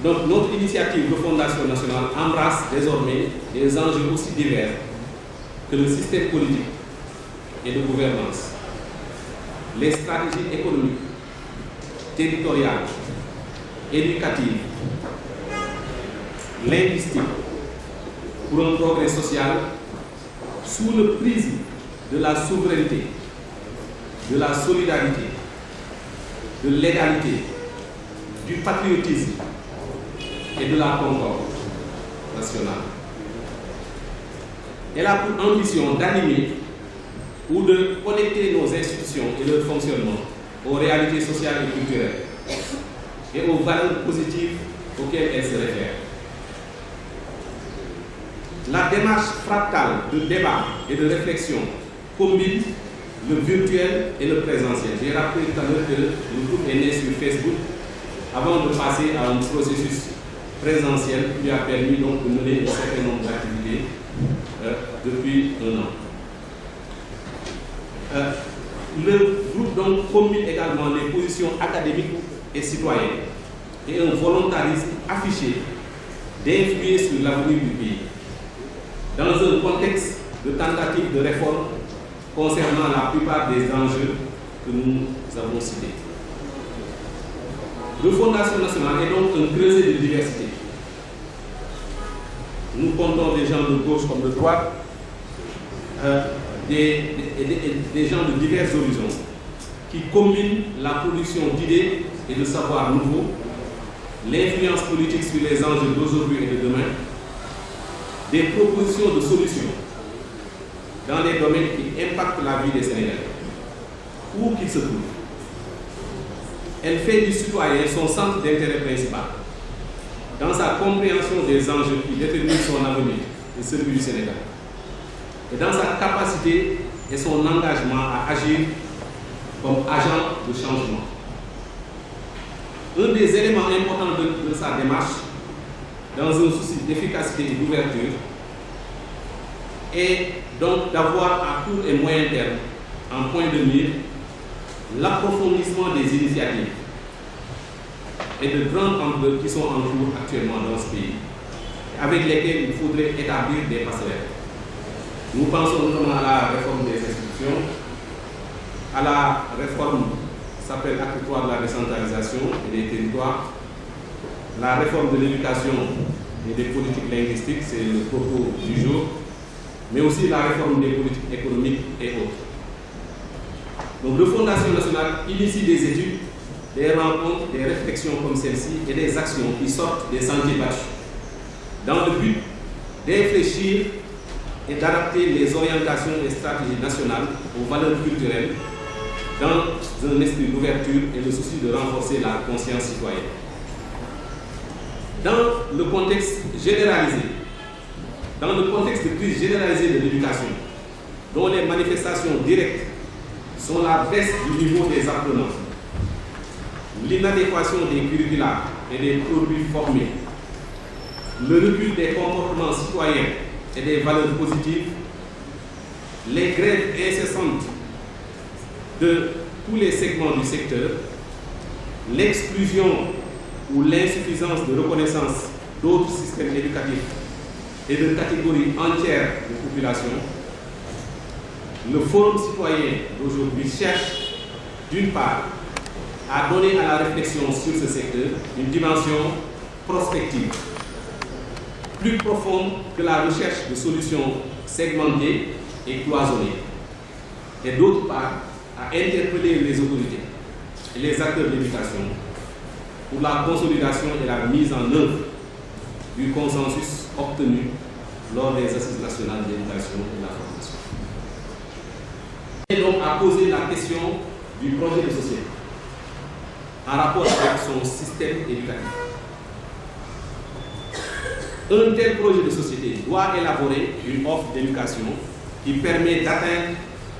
Donc notre initiative de Fondation nationale embrasse désormais des enjeux aussi divers que le système politique et de gouvernance, les stratégies économiques, territoriales, éducatives, linguistiques, pour un progrès social sous le prisme de la souveraineté, de la solidarité, de l'égalité, du patriotisme et de la concorde nationale. Elle a pour ambition d'animer ou de connecter nos institutions et leur fonctionnement aux réalités sociales et culturelles et aux valeurs positives auxquelles elles se réfèrent. La démarche fractale de débat et de réflexion combine le virtuel et le présentiel. J'ai rappelé tout à l'heure que le groupe est né sur Facebook avant de passer à un processus présentiel qui lui a permis donc de mener un certain nombre d'activités depuis un an. Le groupe donc combine également les positions académiques et citoyennes et un volontarisme affiché d'influer sur l'avenir du pays dans un contexte de tentative de réforme concernant la plupart des enjeux que nous avons cités. Le Fondation nationale est donc un creuset de diversité. Nous comptons des gens de gauche comme de droite, des gens de divers horizons qui combinent la production d'idées et de savoirs nouveaux, l'influence politique sur les enjeux d'aujourd'hui et de demain, des propositions de solutions dans des domaines qui impactent la vie des Sénégalais, où qu'ils se trouvent. Elle fait du citoyen son centre d'intérêt principal, dans sa compréhension des enjeux qui déterminent son avenir et celui du Sénégal, et dans sa capacité et son engagement à agir comme agent de changement. Un des éléments importants de sa démarche, dans un souci d'efficacité et d'ouverture, est donc d'avoir à court et moyen terme, en point de mire, l'approfondissement des initiatives et de grandes ampleurs qui sont en cours actuellement dans ce pays, avec lesquelles il faudrait établir des passerelles. Nous pensons notamment à la réforme des institutions, à la réforme qui s'appelle Acte 3 de la décentralisation et des territoires, la réforme de l'éducation et des politiques linguistiques, c'est le propos du jour, mais aussi la réforme des politiques économiques et autres. Donc, le Fondation nationale initie des études, des rencontres, des réflexions comme celle-ci et des actions qui sortent des sentiers battus, dans le but d'infléchir et d'adapter les orientations et stratégies nationales aux valeurs culturelles dans un esprit d'ouverture et le souci de renforcer la conscience citoyenne. Dans le contexte généralisé, dans le contexte de crise généralisée de l'éducation, dont les manifestations directes sont la baisse du niveau des apprenants, l'inadéquation des curricula et des produits formés, le recul des comportements citoyens et des valeurs positives, les grèves incessantes de tous les segments du secteur, l'exclusion ou l'insuffisance de reconnaissance d'autres systèmes éducatifs et de catégories entières de population, le Forum citoyen d'aujourd'hui cherche, d'une part, à donner à la réflexion sur ce secteur une dimension prospective, plus profonde que la recherche de solutions segmentées et cloisonnées, et d'autre part, à interpeller les autorités et les acteurs de l'éducation pour la consolidation et la mise en œuvre du consensus obtenu lors des Assises nationales de l'éducation et de la formation. Et donc à poser la question du projet de société en rapport avec son système éducatif. Un tel projet de société doit élaborer une offre d'éducation qui permet d'atteindre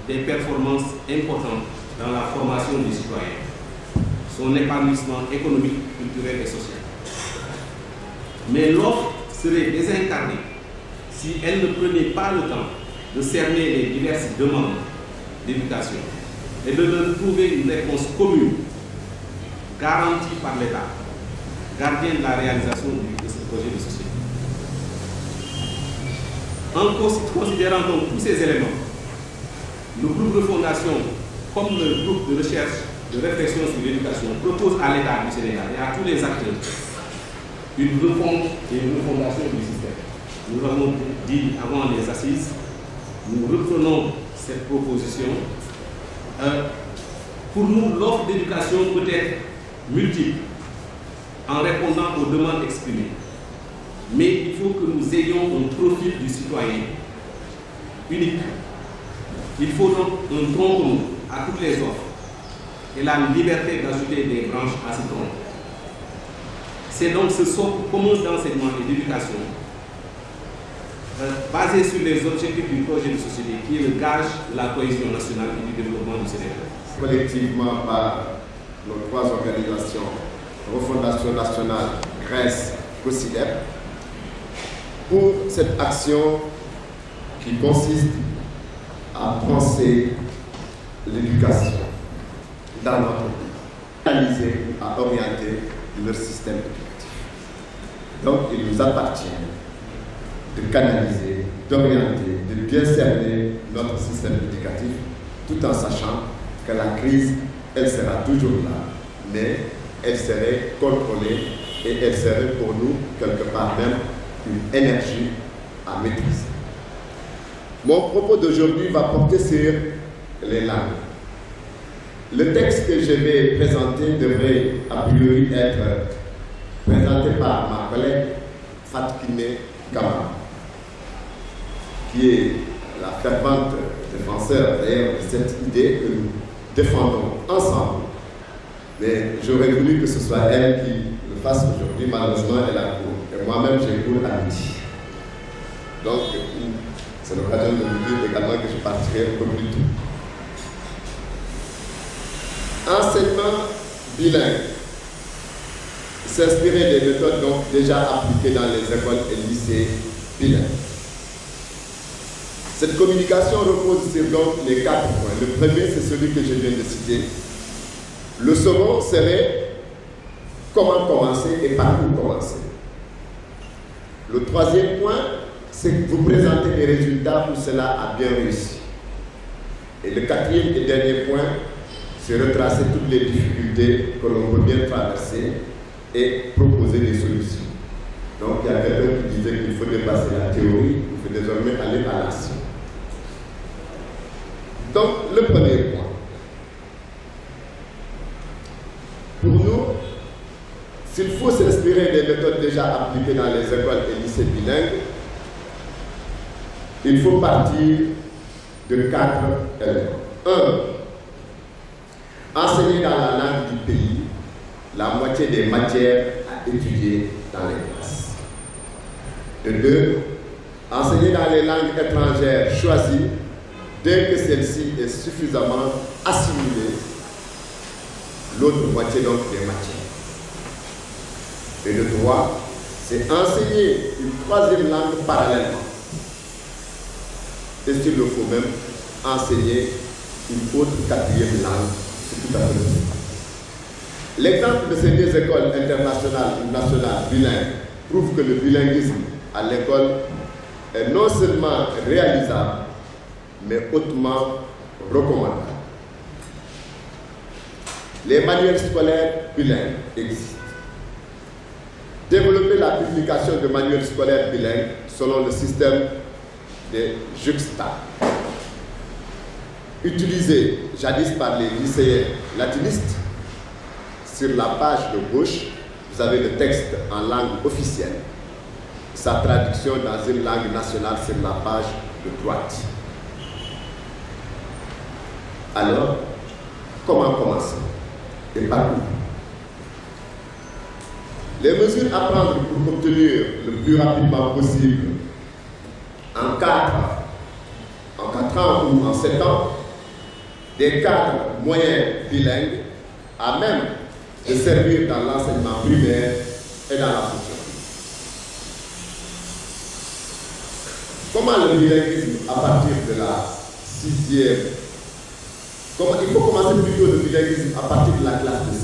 des performances importantes dans la formation des citoyens, son épanouissement économique, culturel et social. Mais l'offre serait désincarnée si elle ne prenait pas le temps de cerner les diverses demandes d'éducation et de leur trouver une réponse commune, garantie par l'État, gardien de la réalisation de ce projet de société. En considérant donc tous ces éléments, le groupe de fondation, comme le groupe de recherche, de réflexion sur l'éducation, propose à l'État du Sénégal et à tous les acteurs une refonte et une refondation du système. Nous avons dit avant les assises, nous reprenons cette proposition. Pour nous, l'offre d'éducation peut être multiple en répondant aux demandes exprimées. Mais il faut que nous ayons un profil du citoyen unique. Il faut donc un tronc commun à toutes les offres et la liberté d'ajouter des branches à ce tronc. C'est donc ce socle commun d'enseignement et d'éducation basé sur les objectifs du projet de société qui est le gage de la cohésion nationale et du développement du Sénégal. Collectivement par nos trois organisations, Refondation nationale, Grèce, COSIDEP, pour cette action qui consiste à penser l'éducation dans notre pays, analyser, à orienter leur système éducatif. Donc il nous appartient de canaliser, d'orienter, de bien cerner notre système éducatif, tout en sachant que la crise, elle sera toujours là, mais elle serait contrôlée et elle serait pour nous, quelque part même, une énergie à maîtriser. Mon propos d'aujourd'hui va porter sur les langues. Le texte que je vais présenter devrait a priori être présenté par ma collègue Fatkine Kamara, qui est la fervente défenseur d'ailleurs de cette idée que nous défendons ensemble. Mais j'aurais voulu que ce soit elle qui le fasse aujourd'hui. Malheureusement, elle a cours. Et moi-même, j'ai cours à midi. Donc, c'est l'occasion de vous dire également que je partirai un peu plus tôt. Enseignement bilingue. S'inspirer des méthodes donc déjà appliquées dans les écoles et lycées bilingues. Cette communication repose sur donc les 4 points. Le premier, c'est celui que je viens de citer. Le second serait comment commencer et par où commencer. Le troisième point, c'est que vous présentez des résultats où cela a bien réussi. Et le quatrième et dernier point, c'est retracer toutes les difficultés que l'on peut bien traverser et proposer des solutions. Donc il y a quelqu'un qui disait qu'il faut dépasser la théorie, il faut désormais aller à l'action. Donc le premier point. Pour nous, s'il faut s'inspirer des méthodes déjà appliquées dans les écoles et lycées bilingues, il faut partir de 4 éléments. 1. Enseigner dans la langue du pays la moitié des matières à étudier dans les classes. De 2. Enseigner dans les langues étrangères choisies dès que celle-ci est suffisamment assimilée, l'autre moitié donc des matières. Et le 3, c'est enseigner une troisième langue parallèlement. Et s'il le faut même, enseigner une autre quatrième langue, c'est tout à fait possible. L'exemple de ces 2 écoles internationales ou nationales bilingues prouve que le bilinguisme à l'école est non seulement réalisable, mais hautement recommandable. Les manuels scolaires bilingues existent. Développer la publication de manuels scolaires bilingues selon le système des juxta, utilisé jadis par les lycéens latinistes. Sur la page de gauche, vous avez le texte en langue officielle, sa traduction dans une langue nationale sur la page de droite. Alors, comment commencer et par où? Les mesures à prendre pour obtenir le plus rapidement possible en 4 ans ou en 7 ans des cadres moyens bilingues à même de servir dans l'enseignement primaire et dans la fonction publique. Comment le bilinguisme à partir de la 6e? Il faut commencer plutôt le bilinguisme à partir de la classe de 6e.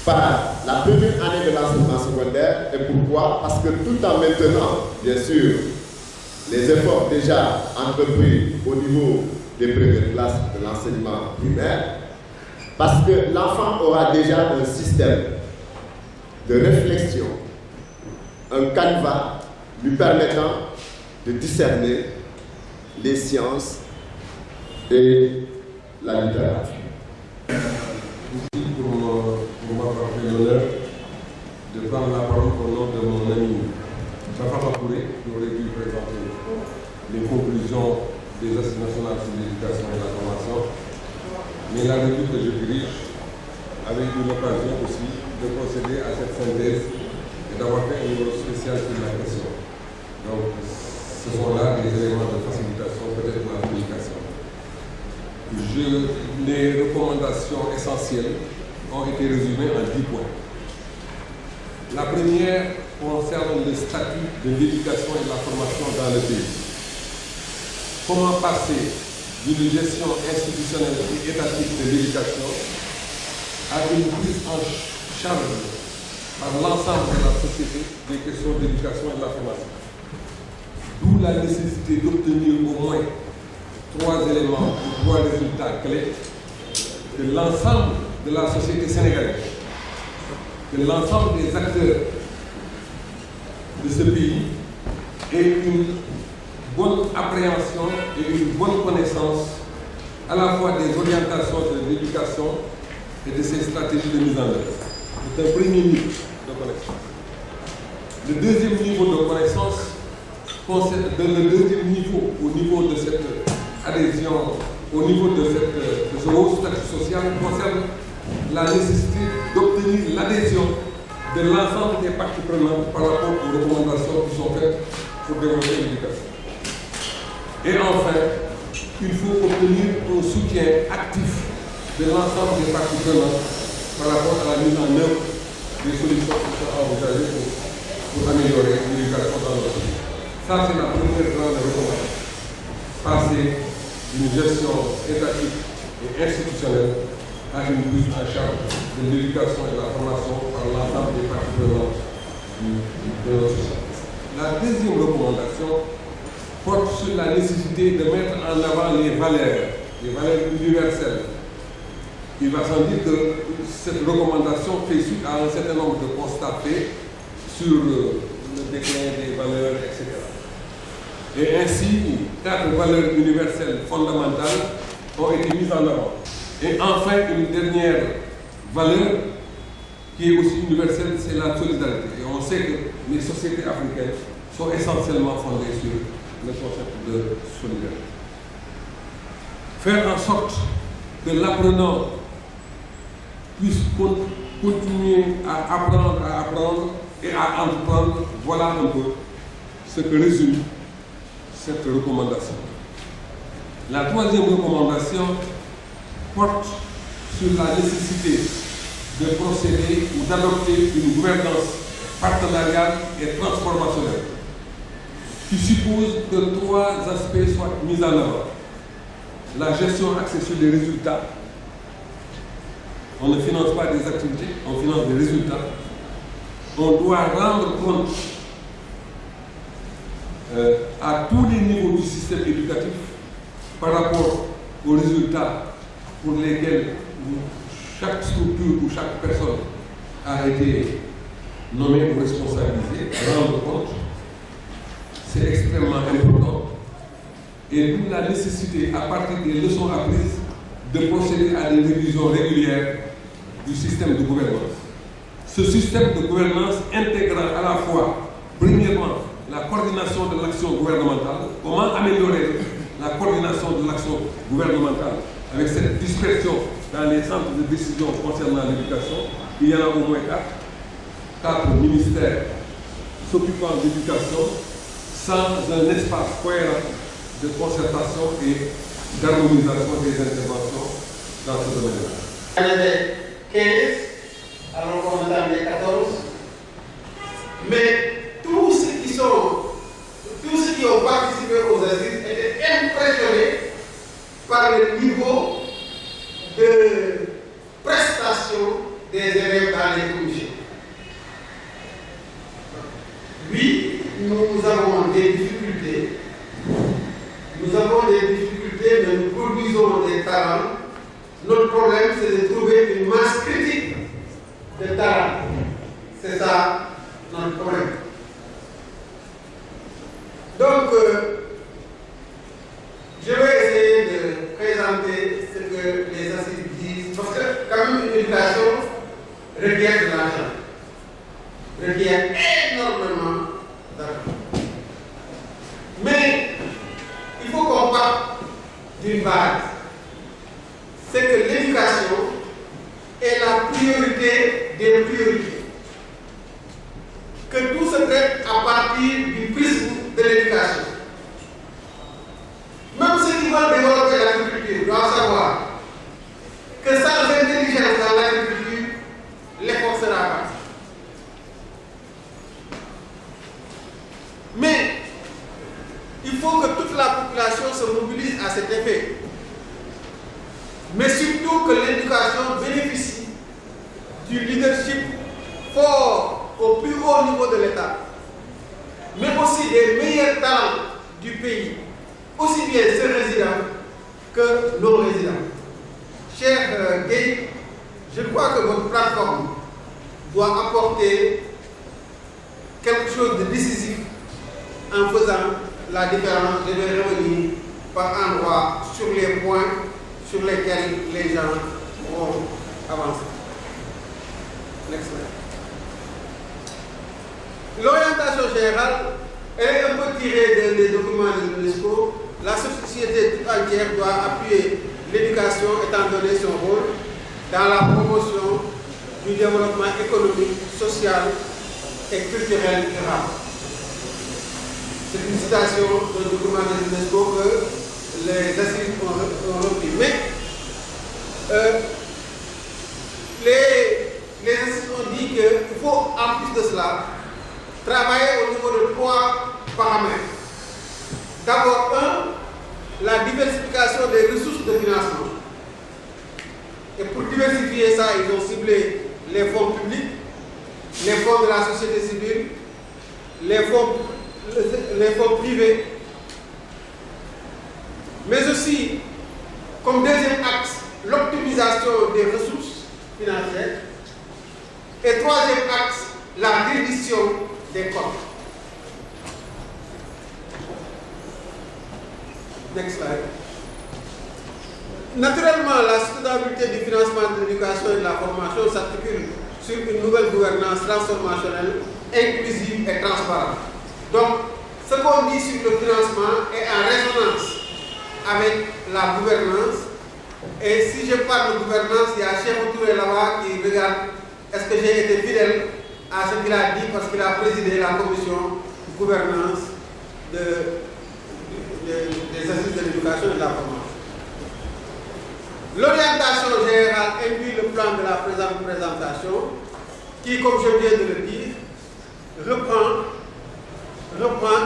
par la première année de l'enseignement secondaire. Et pourquoi? Parce que tout en maintenant, bien sûr, les efforts déjà entrepris au niveau des premières classes de l'enseignement primaire, parce que l'enfant aura déjà un système de réflexion, un canevas lui permettant de discerner les sciences et la littérature. Merci pour m'avoir fait l'honneur de prendre la parole au nom de mon ami Tafa Makouré, qui aurait dû présenter les conclusions des Assises nationales sur l'éducation et la formation. Mais la revue que je dirige avait eu l'occasion aussi de procéder à cette synthèse et d'avoir fait un numéro spécial sur la question. Donc, ce sont là des éléments de facilitation, peut-être de la communication. Les recommandations essentielles ont été résumées en 10 points. La première concerne le statut de l'éducation et de la formation dans le pays. Comment passer d'une gestion institutionnelle et étatique de l'éducation à une prise en charge par l'ensemble de la société des questions d'éducation et de la formation. D'où la nécessité d'obtenir au moins 3 éléments ou 3 résultats clés de l'ensemble de la société sénégalaise, de l'ensemble des acteurs de ce pays et une bonne appréhension et une bonne connaissance à la fois des orientations de l'éducation et de ses stratégies de mise en œuvre. C'est un premier niveau de connaissance. Le deuxième niveau de connaissance concerne le deuxième niveau, au niveau de cette adhésion, au niveau de ce haut statut social, concerne la nécessité d'obtenir l'adhésion de l'ensemble des parties prenantes par rapport aux recommandations qui sont faites pour développer l'éducation. Et enfin, il faut obtenir un soutien actif de l'ensemble des parties prenantes par rapport à la mise en œuvre des solutions qui sont envisagées pour améliorer l'éducation dans notre pays. Ça, c'est la première grande recommandation. Passer d'une gestion étatique et institutionnelle à une prise en charge de l'éducation et de la formation par l'ensemble des parties prenantes de notre société. La deuxième recommandation porte sur la nécessité de mettre en avant les valeurs universelles. Il va sans dire que cette recommandation fait suite à un certain nombre de constats faits sur le déclin des valeurs, etc. Et ainsi, 4 valeurs universelles fondamentales ont été mises en avant. Et enfin, une dernière valeur qui est aussi universelle, c'est la solidarité. Et on sait que les sociétés africaines sont essentiellement fondées sur le concept de solidarité. Faire en sorte que l'apprenant puisse continuer à apprendre et à entreprendre, voilà un peu ce que résume cette recommandation. La troisième recommandation porte sur la nécessité de procéder ou d'adopter une gouvernance partenariale et transformationnelle qui suppose que 3 aspects soient mis en avant. La gestion axée sur les résultats. On ne finance pas des activités, on finance des résultats. On doit rendre compte à tous les niveaux du système éducatif par rapport aux résultats pour lesquels chaque structure ou chaque personne a été nommée ou responsabilisée, rendre compte. C'est extrêmement important. Et d'où la nécessité, à partir des leçons apprises, de procéder à des révisions régulières du système de gouvernance. Ce système de gouvernance intégrant à la fois, premièrement, la coordination de l'action gouvernementale, comment améliorer la coordination de l'action gouvernementale avec cette dispersion dans les centres de décision concernant l'éducation. Il y en a au moins 4 ministères s'occupant d'éducation sans un espace cohérent de concertation et d'harmonisation des interventions dans ce domaine-là. Il y en avait 15, alors qu'on entend les 14, mais tous ceux qui ont participé aux assises étaient impressionnés par le niveau de prestation des élèves dans dans les commissions. Oui, nous avons des difficultés. Nous avons des difficultés, mais nous produisons des talents. Notre problème, c'est de trouver une masse critique de talents. C'est ça notre problème. Donc, je vais essayer de présenter ce que les assises disent, parce que quand même une éducation requiert de l'argent, requiert énormément d'argent. Mais il faut qu'on parte d'une base, c'est que l'éducation est la priorité des priorités. Que tout se traite à partir du prisme de l'éducation. Même ceux qui veulent développer l'agriculture doivent savoir que sans intelligence dans l'agriculture, l'effort sera pas. Mais il faut que toute la population se mobilise à cet effet. Mais surtout que l'éducation bénéficie du leadership fort au plus haut niveau de l'État, mais aussi des meilleurs talents du pays, aussi bien ceux résidents que non résidents. Cher Gueye, je crois que votre plateforme doit apporter quelque chose de décisif en faisant la différence. Je vais revenir par endroits sur les points sur lesquels les gens vont avancer. Next slide. L'orientation générale, elle est un peu tirée des documents de l'UNESCO. La société toute entière doit appuyer l'éducation étant donné son rôle dans la promotion du développement économique, social et culturel durable. C'est une citation d'un document de l'UNESCO que les assises ont repris. Mais les assises ont dit qu'il faut en plus de cela travailler au niveau de 3 paramètres. D'abord, la diversification des ressources de financement. Et pour diversifier ça, ils ont ciblé les fonds publics, les fonds de la société civile, les fonds privés, mais aussi, comme deuxième axe, l'optimisation des ressources financières. Et troisième axe, la réduction des comptes. Next slide. Naturellement, la soutenabilité du financement de l'éducation et de la formation s'articule sur une nouvelle gouvernance transformationnelle, inclusive et transparente. Donc, ce qu'on dit sur le financement est en résonance avec la gouvernance. Et si je parle de gouvernance, il y a Cheikh Touré là-bas qui regarde est-ce que j'ai été fidèle à ce qu'il a dit parce qu'il a présidé la commission de gouvernance des assises de l'éducation et de la formation. L'orientation générale induit le plan de la présente présentation qui, comme je viens de le dire, reprend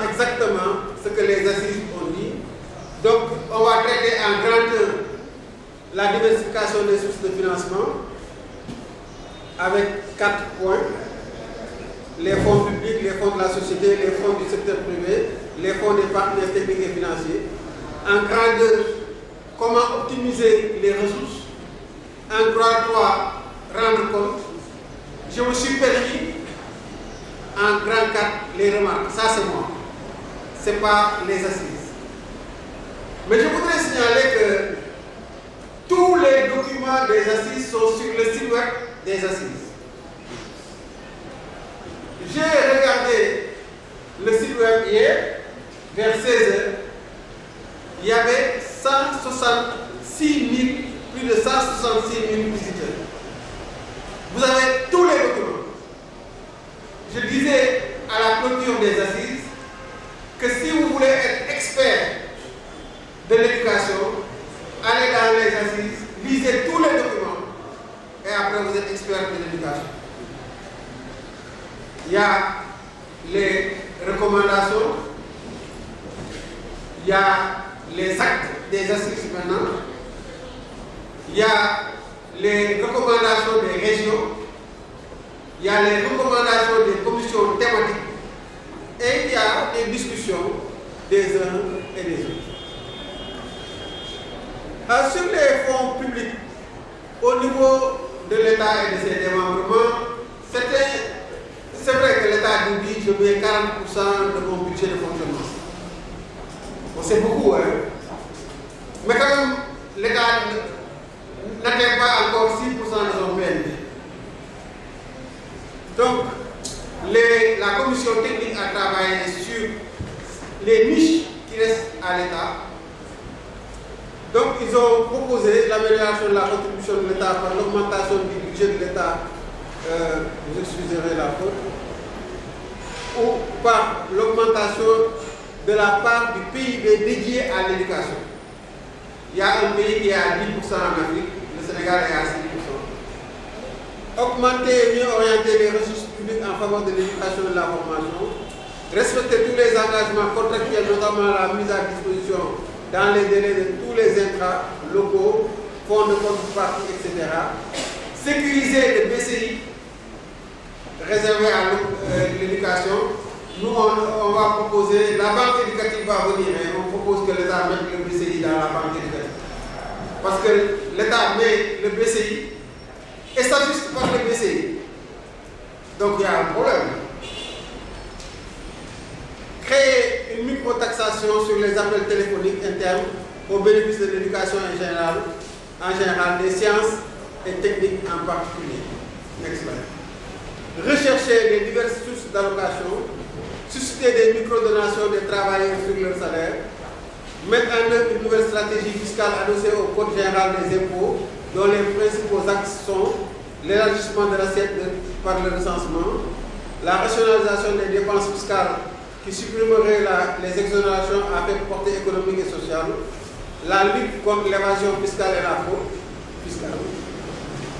exactement ce que les assises ont dit. Donc, on va traiter en grand 1 la diversification des sources de financement avec 4 points. Les fonds publics, les fonds de la société, les fonds du secteur privé, les fonds des partenaires techniques et financiers. En grand 2, comment optimiser les ressources. En grand 3, rendre compte. Je me suis permis, en grand 4, les remarques. Ça, c'est moi. Ce n'est pas les assises. Mais je voudrais signaler que tous les documents des assises sont sur le site web des assises. J'ai regardé le site web hier, vers 16h. Il y avait 166 000, plus de 166 000 visiteurs. Vous avez tous les documents. Je disais à la clôture des assises que si vous voulez être expert de l'éducation, allez dans les assises, lisez tous les documents et après vous êtes expert de l'éducation. Il y a les recommandations, il y a les actes des assises maintenant, il y a les recommandations des régions, il y a les recommandations des commissions thématiques et il y a des discussions des uns et des autres. Sur les fonds publics, au niveau de l'État et de ses démembrements, c'est vrai que l'État nous dit je mets 40% de mon budget de fonctionnement. Bon, c'est beaucoup, hein. Mais quand même, l'État n'atteint pas encore 6% de son PNB. Donc, la commission technique a travaillé sur les niches qui restent à l'État. Donc, ils ont proposé l'amélioration de la contribution de l'État par l'augmentation du budget de l'État, vous excuserez la faute, ou par l'augmentation de la part du PIB dédié à l'éducation. Il y a un pays qui est à 10% en Afrique, le Sénégal est à 6%. Augmenter et mieux orienter les ressources publiques en faveur de l'éducation et de la formation, respecter tous les engagements contractuels, notamment la mise à disposition dans les délais de tous les intrants locaux, fonds de contrepartie, etc. Sécuriser le BCI réservé à l'éducation. Nous, on va proposer, la banque éducative va venir, et on propose que l'État mette le BCI dans la banque éducative. Parce que l'État met le BCI et s'ajuste par le BCI. Donc il y a un problème. Créer une microtaxation sur les appels téléphoniques internes au bénéfice de l'éducation en général, des sciences et techniques en particulier. Next slide. Rechercher les diverses sources d'allocation, susciter des microdonations des travailleurs sur leur salaire, mettre en œuvre une nouvelle stratégie fiscale adossée au Code général des impôts, dont les principaux axes sont l'élargissement de l'assiette par le recensement, la rationalisation des dépenses fiscales qui supprimerait les exonérations à faible portée économique et sociale, la lutte contre l'évasion fiscale et la fraude fiscale,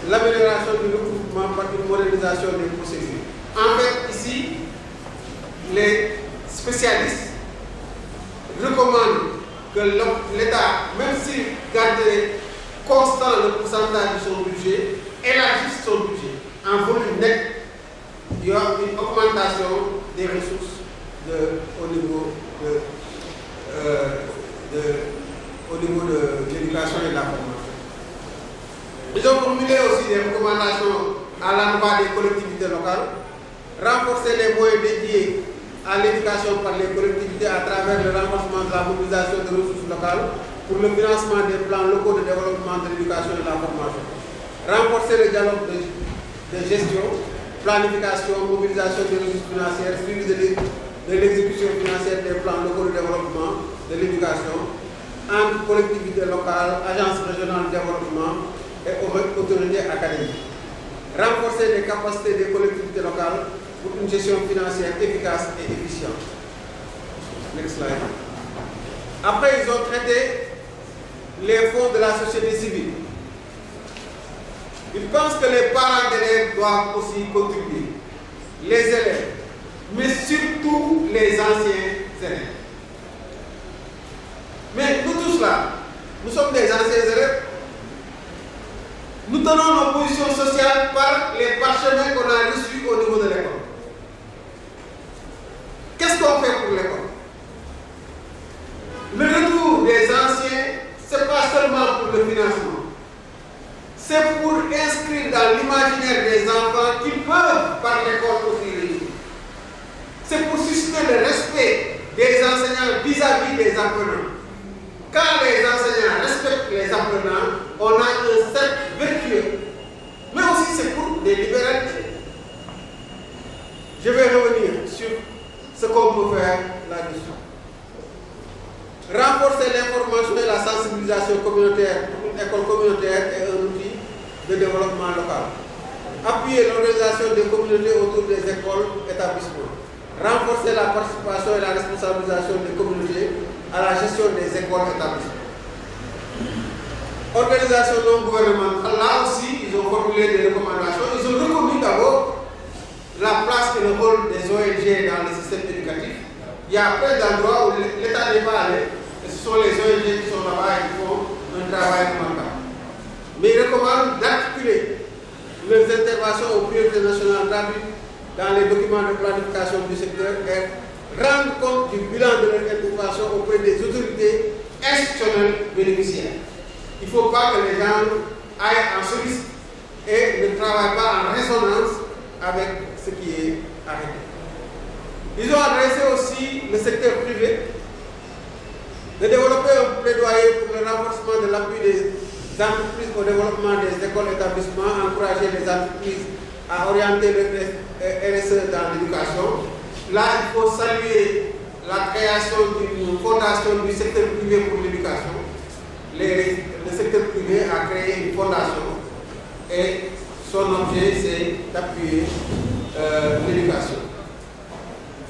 l'amélioration du recouvrement par une modernisation des procédures. En fait, ici, les spécialistes recommandent que l'État, même s'il gardait constant le pourcentage de son budget, élargisse son budget. En volume net, il y aura une augmentation des ressources au niveau de l'éducation et de la formation. Ils ont formulé aussi des recommandations à l'endroit des collectivités locales, renforcer les moyens dédiés à l'éducation par les collectivités à travers le renforcement de la mobilisation des ressources locales pour le financement des plans locaux de développement de l'éducation et de la formation. Renforcer le dialogue de gestion, planification, mobilisation des ressources financières, suivi de l'exécution financière des plans locaux de développement de l'éducation entre collectivités locales, agences régionales de développement et autorités académiques. Renforcer les capacités des collectivités locales pour une gestion financière efficace et efficiente. Next slide. Après, ils ont traité les fonds de la société civile. Ils pensent que les parents d'élèves doivent aussi contribuer, les élèves, mais surtout les anciens élèves. Mais nous tous là, nous sommes des anciens élèves. Nous tenons nos positions sociales par les parchemins qu'on a reçus au niveau de l'école. Qu'est-ce qu'on fait pour l'école? Le retour des anciens, ce n'est pas seulement pour le financement. C'est pour inscrire dans l'imaginaire des enfants qu'ils peuvent par l'école aussi réussir. C'est pour susciter le respect des enseignants vis-à-vis des apprenants. Quand les enseignants respectent les apprenants, on a un cercle vertueux. Mais aussi c'est pour des libéralités. Je vais revenir sur ce qu'on peut faire là-dessus. Renforcer l'information et la sensibilisation communautaire pour une école communautaire est un outil de développement local. Appuyer l'organisation des communautés autour des écoles, établissements. Renforcer la participation et la responsabilisation des communautés à la gestion des écoles établissements. Organisation non gouvernementale, là aussi, ils ont formulé des recommandations. Ils ont reconnu d'abord la place et le rôle des ONG dans le système éducatif. Il y a plein d'endroits où l'État n'est pas allé, et ce sont les ONG qui sont là-bas et qui font un travail remarquable. Mais ils recommandent d'articuler leurs interventions aux priorités nationales traduites dans les documents de planification du secteur et rendre compte du bilan de leur intervention auprès des autorités institutionnelles bénéficiaires. Il ne faut pas que les gens aillent en soliste et ne travaillent pas en résonance avec ce qui est arrêté. Ils ont adressé aussi le secteur privé de développer un plaidoyer pour le renforcement de l'appui des entreprises au développement des écoles et établissements, encourager les entreprises à orienter le RSE dans l'éducation. Là, il faut saluer la création d'une fondation du secteur privé pour l'éducation. Le secteur privé a créé une fondation et son objet, c'est d'appuyer l'éducation.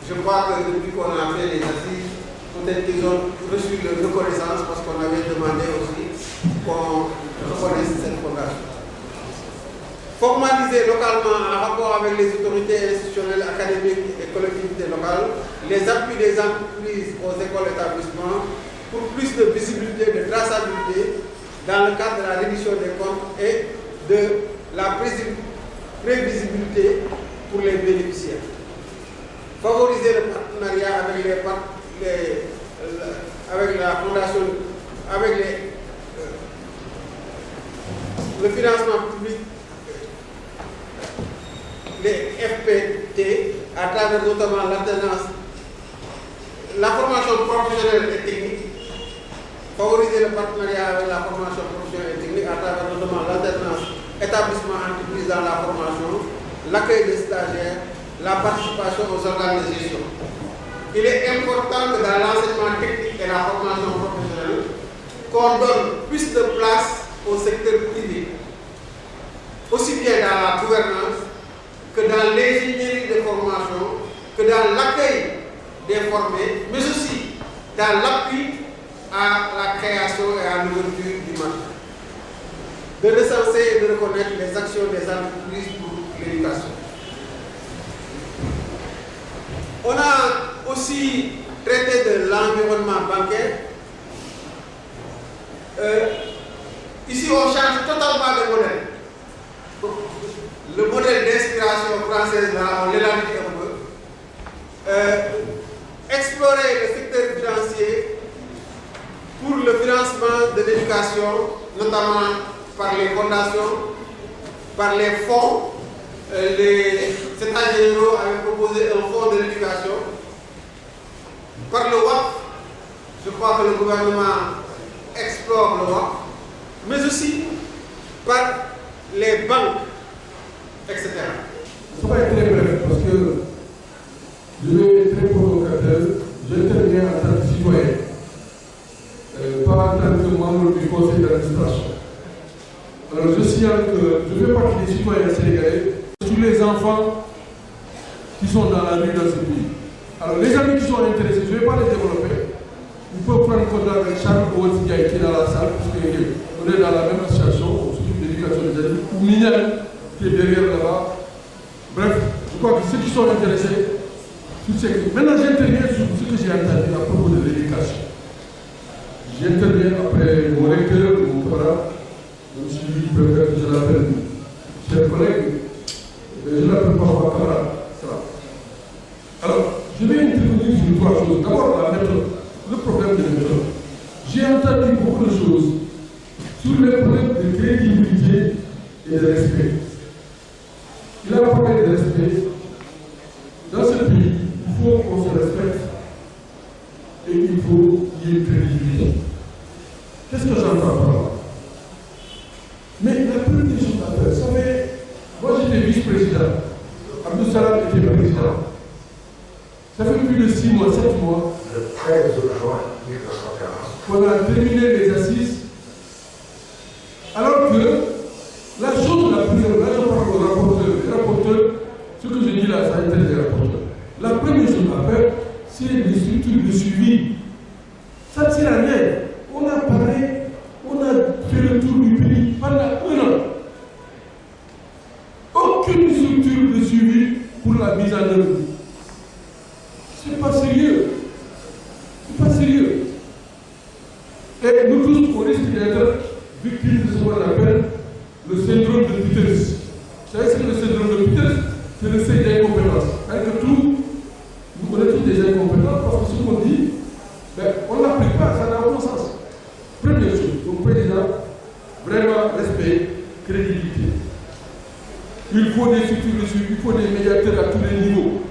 Je crois que depuis qu'on a fait les assises, peut-être qu'ils ont reçu leur reconnaissance parce qu'on avait demandé aussi qu'on reconnaisse cette fondation. Formaliser localement en rapport avec les autorités institutionnelles, académiques et collectivités locales les appuis des entreprises aux écoles et établissements pour plus de visibilité, de traçabilité dans le cadre de la réduction des comptes et de la prévisibilité pour les bénéficiaires. Favoriser le partenariat avec la fondation, avec le financement public, les FPT, à travers notamment l'alternance, la formation professionnelle et technique. Favoriser le partenariat avec la formation professionnelle et technique à travers notamment l'alternance, établissement entreprise dans la formation, l'accueil des stagiaires, la participation aux organes de gestion. Il est important que dans l'enseignement technique et la formation professionnelle, qu'on donne plus de place au secteur privé, aussi bien dans la gouvernance que dans l'ingénierie de formation, que dans l'accueil des formés, mais aussi dans l'appui à la création et à l'ouverture du marché. De recenser et de reconnaître les actions des entreprises pour l'éducation. On a aussi traité de l'environnement bancaire. Ici, on change totalement de modèle. Le modèle d'inspiration française, là, on l'élargit un peu. Explorer le secteur financier pour le financement de l'éducation, notamment par les fondations, par les fonds. Les États généraux avaient proposé un fonds de l'éducation. Par le WAP, je crois que le gouvernement explore le WAP, mais aussi par les banques, etc. Ça va être très bref parce que je vais être très provocateur. J'interviens en tant que citoyen, pas en tant que membre du conseil d'administration. Alors je signale que je fais partie des citoyens sénégalais. Tous les enfants qui sont dans la rue dans ce pays. Alors les amis qui sont intéressés, je ne vais pas les développer. Il faut prendre contact avec Charles Ouattiguaï qui est dans la salle, parce qu'on est dans la même association, on s'occupe de l'éducation des adultes, ou Mignal qui est derrière là-bas. Bref, je crois que ceux qui sont intéressés, maintenant j'interviens sur ce que j'ai entendu à propos de l'éducation. J'interviens après mon recteur, mon parent, donc celui qui préfère que je l'appelle, chers collègues. Je l'appelle pas mon camarade. Alors, je vais intervenir sur trois choses. D'abord, la méthode, le problème de la méthode. J'ai entendu beaucoup de choses sur les problèmes de crédibilité et de respect. Il a parlé de respect. Dans ce pays, il faut qu'on se respecte et il faut qu'il y ait une crédibilité. Qu'est-ce que j'entends par là? Mais la première chose à faire, ça fait. Moi j'étais vice-président, Abdou Salam était président. Ça fait plus de 6 mois, 7 mois. Le 13 juin 1940. On a terminé les assises. Alors que la chose la plus, là je parle aux rapporteurs, les rapporteurs, ce que je dis là, ça intéresse les rapporteurs. La première chose à faire, c'est les structures de suivi. Ça ne sert à rien. On a parlé, on a fait le tour du pays pendant 1 an. Aucune structure de suivi pour la mise en œuvre. C'est pas sérieux. C'est pas sérieux. Et nous tous, on risque d'être victimes de ce qu'on appelle le syndrome de Peter. C'est c'est le seuil d'incompétence. C'est-à-dire que tout, vous connaissez tous des incompétents parce que ce qu'on dit, ben, on ne l'applique pas, ça n'a aucun sens. Première chose, donc président, vraiment respect, crédibilité. Il faut des structures dessus, il faut des médiateurs à tous les niveaux.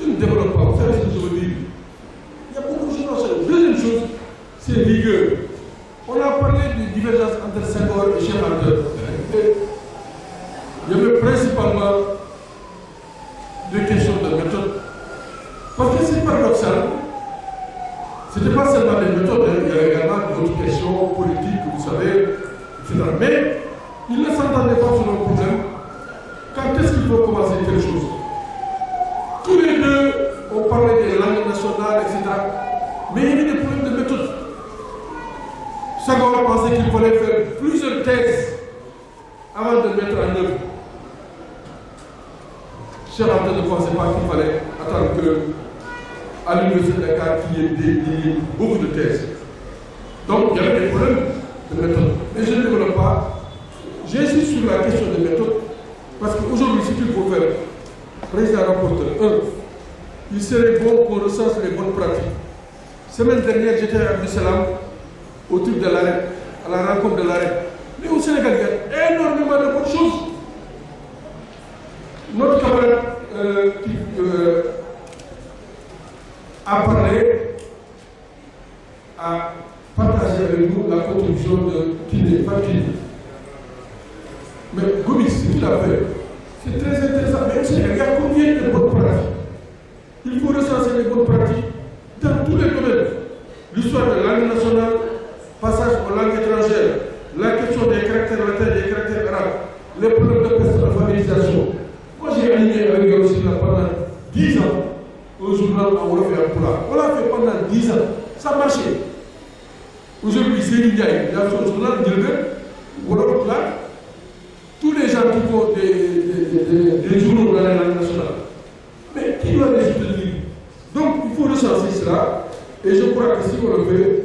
Je ne développe pas, vous savez ce que je veux dire. Il y a beaucoup de choses. Deuxième chose, c'est rigueur. On a parlé de divergence entre Senghor et Cheikh Anta. Il y avait principalement deux questions de méthode. Parce que c'est paradoxal. Ce n'était pas seulement des méthodes, il y avait également d'autres questions politiques, vous savez, etc. Mais ils ne s'entendaient pas sur le problème. Quand est-ce qu'il faut commencer quelque chose? Tous les deux, on parlait des langues nationales, etc. Mais il y avait des problèmes de méthode. Senghor pensait qu'il fallait faire plusieurs thèses avant de mettre en œuvre. Cheikh Anta ne pensait pas qu'il fallait attendre qu'à l'université de Dakar qu'il y ait beaucoup de thèses. Donc il y avait des problèmes de méthode. Mais je ne développe pas. J'insiste sur la question de méthode parce qu'aujourd'hui, ce qu'il faut faire, président rapporteur, il serait bon qu'on recense les bonnes pratiques. Semaine dernière, j'étais à Abdussalam, au truc de l'arrêt, à la rencontre de l'arrêt. Mais au Sénégal, il y a énormément de bonnes choses. Notre camarade qui a parlé, a partagé avec nous la contribution de Kiné, mais Gomis, c'est tout à fait. C'est très intéressant. Mais au Sénégal, il y a combien de bonnes pratiques? Il faut recenser les bonnes pratiques dans tous les domaines. L'histoire de la langue nationale, passage aux langues étrangères, la question des caractères latins et des caractères arabes, les problèmes de personnalisation. Moi, j'ai animé avec eux aussi pendant 10 ans un journal en Wolof et en Pulaar. On l'a fait pendant 10 ans. Ça marchait. Aujourd'hui, c'est Ndiaye. Il y a son journal, Wolof Pulaar. Tous les gens qui font des journaux dans la langue nationale. Mais qui doit les soutenir? Donc, il faut recenser cela. Et je crois que si on le fait,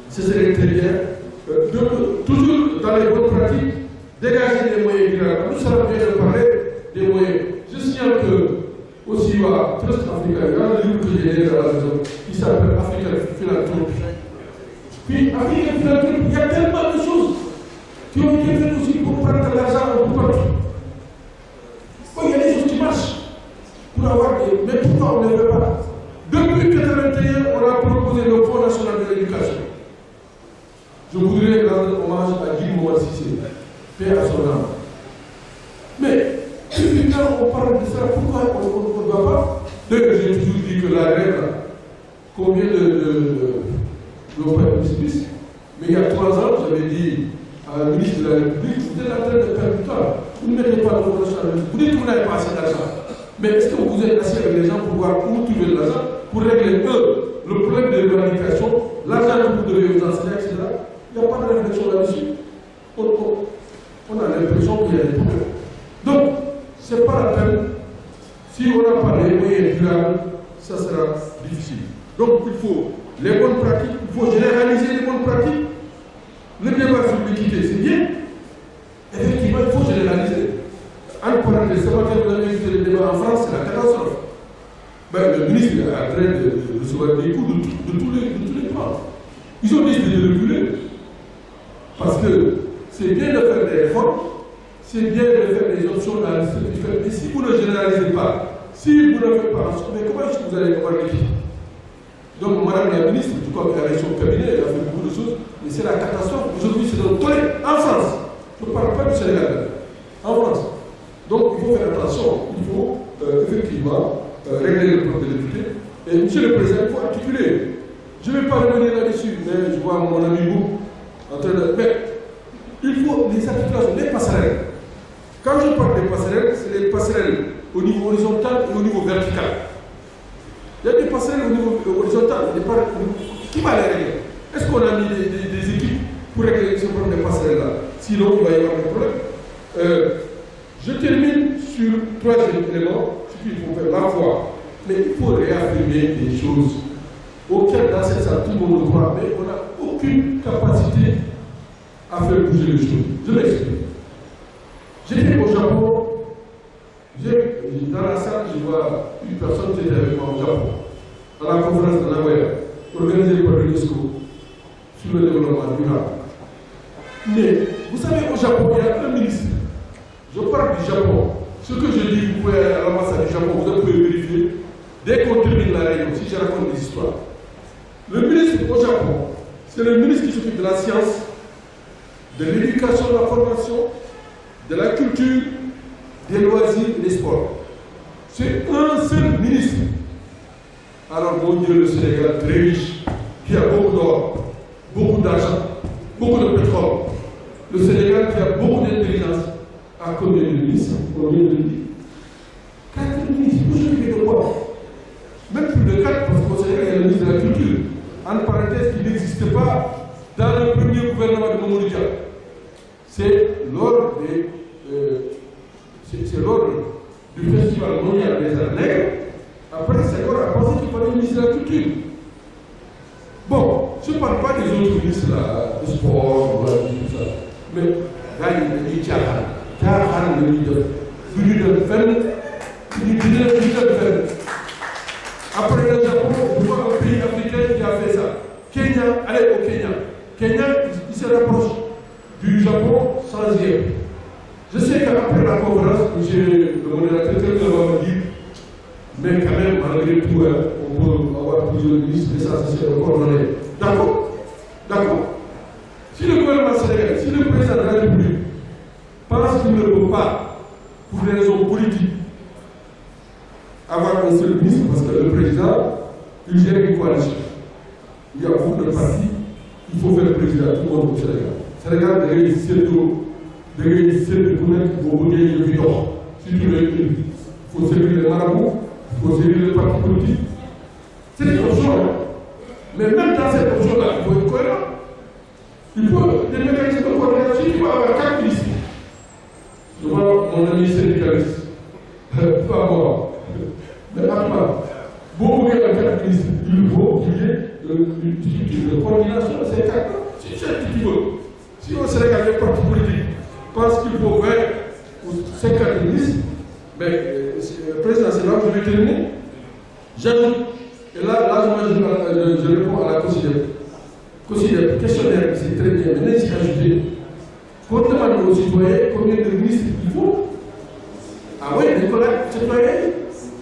ce serait très bien. Toujours dans les bonnes pratiques, dégager des moyens durables. Nous savons bien de parler des moyens. Je signale que, aussi, à Trust Africa, il y a un livre que j'ai lu dans la maison qui s'appelle African Philanthropy. Puis, African Philanthropy, il y a tellement de choses qui ont été faites aussi pour prendre de l'argent un peu partout. Bon, il y a des choses qui marchent pour avoir des. Mais pourquoi on ne le fait pas? Depuis 1981, on a proposé le Fonds national de l'éducation. Je voudrais rendre hommage à Guy Mouad Cissé, paix à son âme. Mais, depuis quand on parle de ça, pourquoi on ne va pas? D'ailleurs, j'ai toujours dit que la règle, combien de l'opéra de Smith, mais il y a 3 ans, j'avais dit à la ministre de la République, vous êtes en train de perdre du temps. Vous ne mettez pas le Fonds national. Vous dites que vous n'avez pas assez d'argent. Mais est-ce que vous êtes assis avec les gens pour voir où trouver de l'argent pour régler, le problème de l'éradication, l'argent que vous devez aux enseignants, etc. Il n'y a pas de réflexion là-dessus. On a l'impression qu'il y a des problèmes. Donc, ce n'est pas la peine. Si on n'a pas les moyens durables, ça sera difficile. Donc, il faut les bonnes pratiques, il faut généraliser les bonnes pratiques. Le débat sur l'équité, c'est bien. Effectivement, il faut généraliser. En parenthèse, ce matin, vous avez vu le débat en France, c'est la catastrophe. Ben, le ministre est en train de recevoir des coups de tous les plans. Ils ont décidé de reculer. Parce que c'est bien de faire des réformes, c'est bien de faire des options dans le certificat, mais si vous ne généralisez pas, si vous ne faites pas, mais comment est-ce que vous allez avoir l'équipe? Donc, Madame la ministre, du coup, avec son cabinet, elle a fait beaucoup de choses, mais c'est la catastrophe. Aujourd'hui, c'est dans en France. Je ne parle pas du Sénégal, en France. Donc, il faut faire attention. Il faut effectivement régler le problème de l'équité. Et Monsieur le Président, il faut articuler. Je ne vais pas revenir là-dessus, mais je vois mon ami Bou en train de. Mais il faut les articulations, les passerelles. Quand je parle des passerelles, c'est les passerelles au niveau horizontal et au niveau vertical. Il y a des passerelles au niveau horizontal, qui va les régler? Est-ce qu'on a mis des équipes pour régler ce problème des passerelles-là? Sinon, il va y avoir des problèmes. Je termine sur 3e élément, ce qu'il faut faire, la foi. Mais il faut réaffirmer des choses auxquelles, dans cette salle, tout le monde croit, mais on n'a aucune capacité à faire bouger les choses. Je m'explique. J'étais au Japon Dans la salle, je vois une personne qui était avec moi au Japon, à la conférence de Nagoya, organisée par l'UNESCO sur le développement durable. Mais vous savez, au Japon, il y a un ministre. Je parle du Japon. Ce que je dis, vous pouvez aller à l'ambassade du Japon, vous pouvez vérifier. Dès qu'on termine la réunion, si je raconte des histoires. Le ministre au Japon, c'est le ministre qui s'occupe de la science, de l'éducation, de la formation, de la culture, des loisirs et des sports. C'est un seul ministre. Alors, mon Dieu, le Sénégal très riche, qui a beaucoup d'or, beaucoup d'argent, beaucoup de pétrole. Le Sénégal qui a beaucoup d'intelligence. À combien de ministres? Combien de ministres? 4 ministres. Vous s'occupez de quoi? Même plus de 4, parce qu'au Sénégal, il y a le ministre de la Culture. En parenthèse, qui n'existait pas dans le premier gouvernement de Mamadou Dia. C'est lors du Festival mondial des arts nègres. Après, Senghor a pensé qu'il fallait un ministre de la Culture. Bon, je ne parle pas des autres ministres là, du sport, tout ça. Mais, là, il dit Tiahan, le leader. Venu de Fen, Après le Japon, on voit un pays africain qui a fait ça. Kenya, allez au Kenya. Kenya, il se rapproche du Japon sans dire. Je sais qu'après la conférence, le modérateur va me dire, mais quand même, malgré tout, on peut avoir plusieurs ministres, mais ça, c'est coordonné. D'accord? D'accord. Si le gouvernement sénégalais, si le président de la République pense qu'il ne peut pas, pour des raisons politiques, avoir un seul ministre, parce que le président, il gère une coalition. Il y a beaucoup de partis, il faut faire le président, tout le monde au Sénégal. Sénégal, da ngay seetlu ku nekk boo bëggee ñu fi dox surtout les îles. Il faut servir les marabouts, il faut servir les partis politiques. C'est une option. Mais même dans cette option-là, il faut être cohérent. Il faut des mécanismes de coordination, il faut avoir 4 ministres. Je vois mon ami syndicaliste, pas moi. Mais attends, beaucoup de 4 ministres, il faut qu'il y ait une structure de coordination de ces 4. C'est ce qu'il faut. Si au Sénégal, les partis politiques pensent qu'il faut 20 ou 50 ministres, mais le président, c'est là que je vais terminer. J'ajoute, et là je réponds à la COSIDEP, questionnaire, c'est très bien, mais j'ai ajouté. Pour demander aux citoyens combien de ministres il faut. Ah oui, Nicolas, citoyen,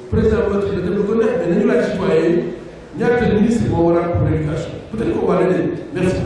président de la République, mais nous, les citoyens, il y a que le ministre pour l'éducation. Peut-être qu'on va l'aider. Merci.